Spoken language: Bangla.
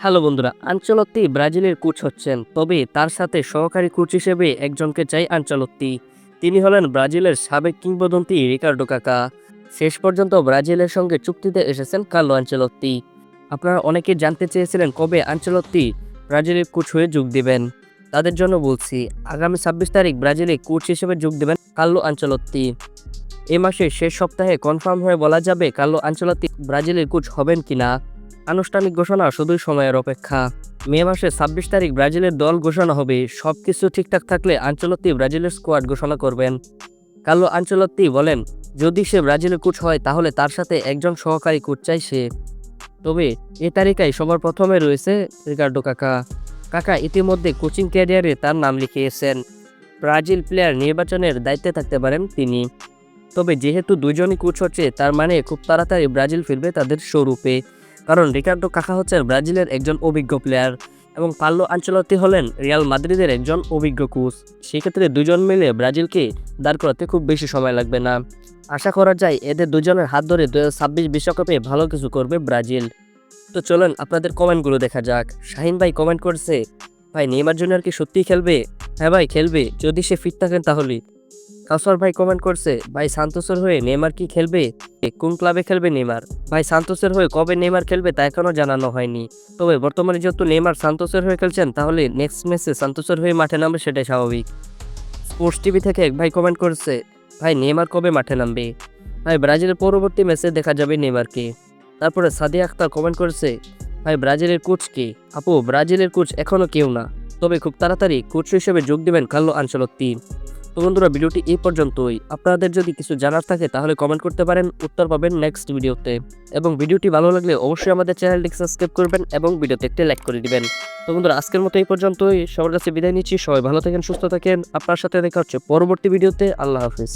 হ্যালো বন্ধুরা, আনচেলত্তি ব্রাজিলের কোচ হচ্ছেন, তবে তার সাথে সহকারী কোচ হিসেবে একজনকে চাই আনচেলত্তি। তিনি হলেন ব্রাজিলের সাবেক কিংবদন্তি রিকার্ডো কাকা। শেষ পর্যন্ত ব্রাজিলের সঙ্গে চুক্তিতে এসেছেন কার্লো আনচেলত্তি। আপনারা অনেকেই জানতে চেয়েছিলেন কবে আনচেলত্তি ব্রাজিলের কোচ হয়ে যোগ দিবেন। তাদের জন্য বলছি, আগামী 26 তারিখ ব্রাজিলে কোচ হিসেবে যোগ দেবেন কার্লো আনচেলত্তি। এই মাসের শেষ সপ্তাহে কনফার্ম হয়ে বলা যাবে কার্লো আনচেলত্তি ব্রাজিলের কোচ হবেন কিনা। আনুষ্ঠানিক ঘোষণা শুধুই সময়ের অপেক্ষা। মে মাসে 26 তারিখ ব্রাজিলের দল ঘোষণা হবে। সবকিছু ঠিকঠাক থাকলে আনচেলত্তি ব্রাজিলের স্কোয়াড ঘোষণা করবেন। কার্লো আনচেলত্তি বলেন, যদি সে ব্রাজিলের কোচ হয় তাহলে তার সাথে একজন সহকারী কোচ চাই সে। তবে এ তালিকায় সবার প্রথমে রয়েছে রিকার্ডো কাকা। কাকা ইতিমধ্যে কোচিং ক্যারিয়ারে তার নাম লিখিয়েছেন। ব্রাজিল প্লেয়ার নির্বাচনের দায়িত্বে থাকতে পারেন তিনি। তবে যেহেতু দুজনই কোচ হচ্ছে, তার মানে খুব তাড়াতাড়ি ব্রাজিল ফিরবে তাদের স্বরূপে। কারণ রিকার্ডো কাকা হচ্ছেন ব্রাজিলের একজন অভিজ্ঞ প্লেয়ার এবং কার্লো আনচেলত্তি হলেন রিয়াল মাদ্রিদের একজন অভিজ্ঞ কোচ। সেক্ষেত্রে দুজন মিলে ব্রাজিলকে দাঁড় করাতে খুব বেশি সময় লাগবে না। আশা করা যায় এদের দুজনের হাত ধরে 2026 বিশ্বকাপে ভালো কিছু করবে ব্রাজিল। তো চলেন আপনাদের কমেন্টগুলো দেখা যাক। শাহিন ভাই কমেন্ট করছে, ভাই নেইমার জুনিয়র কি সত্যিই খেলবে? হ্যাঁ ভাই খেলবে, যদি সে ফিট থাকেন তাহলে। কাউসার ভাই কমেন্ট করছে, ভাই সান্তোসের হয়ে নেইমার কি খেলবে? কোন ক্লাবে খেলবে নেইমার? ভাই সান্তোসের হয়ে কবে নেইমার খেলবে তা এখনও জানানো হয়নি। তবে বর্তমানে যেহেতু নেইমার সান্তোসের হয়ে খেলছেন, তাহলে নেক্সট ম্যাচে সান্তোসের হয়ে মাঠে নামবে, সেটাই স্বাভাবিক। স্পোর্টস টিভি থেকে এক ভাই কমেন্ট করছে, ভাই নেইমার কবে মাঠে নামবে? ভাই ব্রাজিলের পরবর্তী ম্যাচে দেখা যাবে নেইমারকে। তারপরে সাদিয়া আক্তার কমেন্ট করছে, ভাই ব্রাজিলের কোচ কে? আপু, ব্রাজিলের কোচ এখনও কেউ না, তবে খুব তাড়াতাড়ি কোচ হিসেবে যোগ দেবেন কার্লো আনচেলত্তি। তো বন্ধুরা, ভিডিওটি এই পর্যন্তই। আপনাদের যদি কিছু জানার থাকে তাহলে কমেন্ট করতে পারেন, উত্তর পাবেন নেক্সট ভিডিওতে। এবং ভিডিওটি ভালো লাগলে অবশ্যই আমাদের চ্যানেলটি সাবস্ক্রাইব করবেন এবং ভিডিওতে একটি লাইক করে দিবেন। তো বন্ধুরা, আজকের মতো এই পর্যন্তই। সবার কাছে বিদায় নিচ্ছি। সবাই ভালো থাকেন, সুস্থ থাকেন। আপনার সাথে দেখা হচ্ছে পরবর্তী ভিডিওতে। আল্লাহ হাফিজ।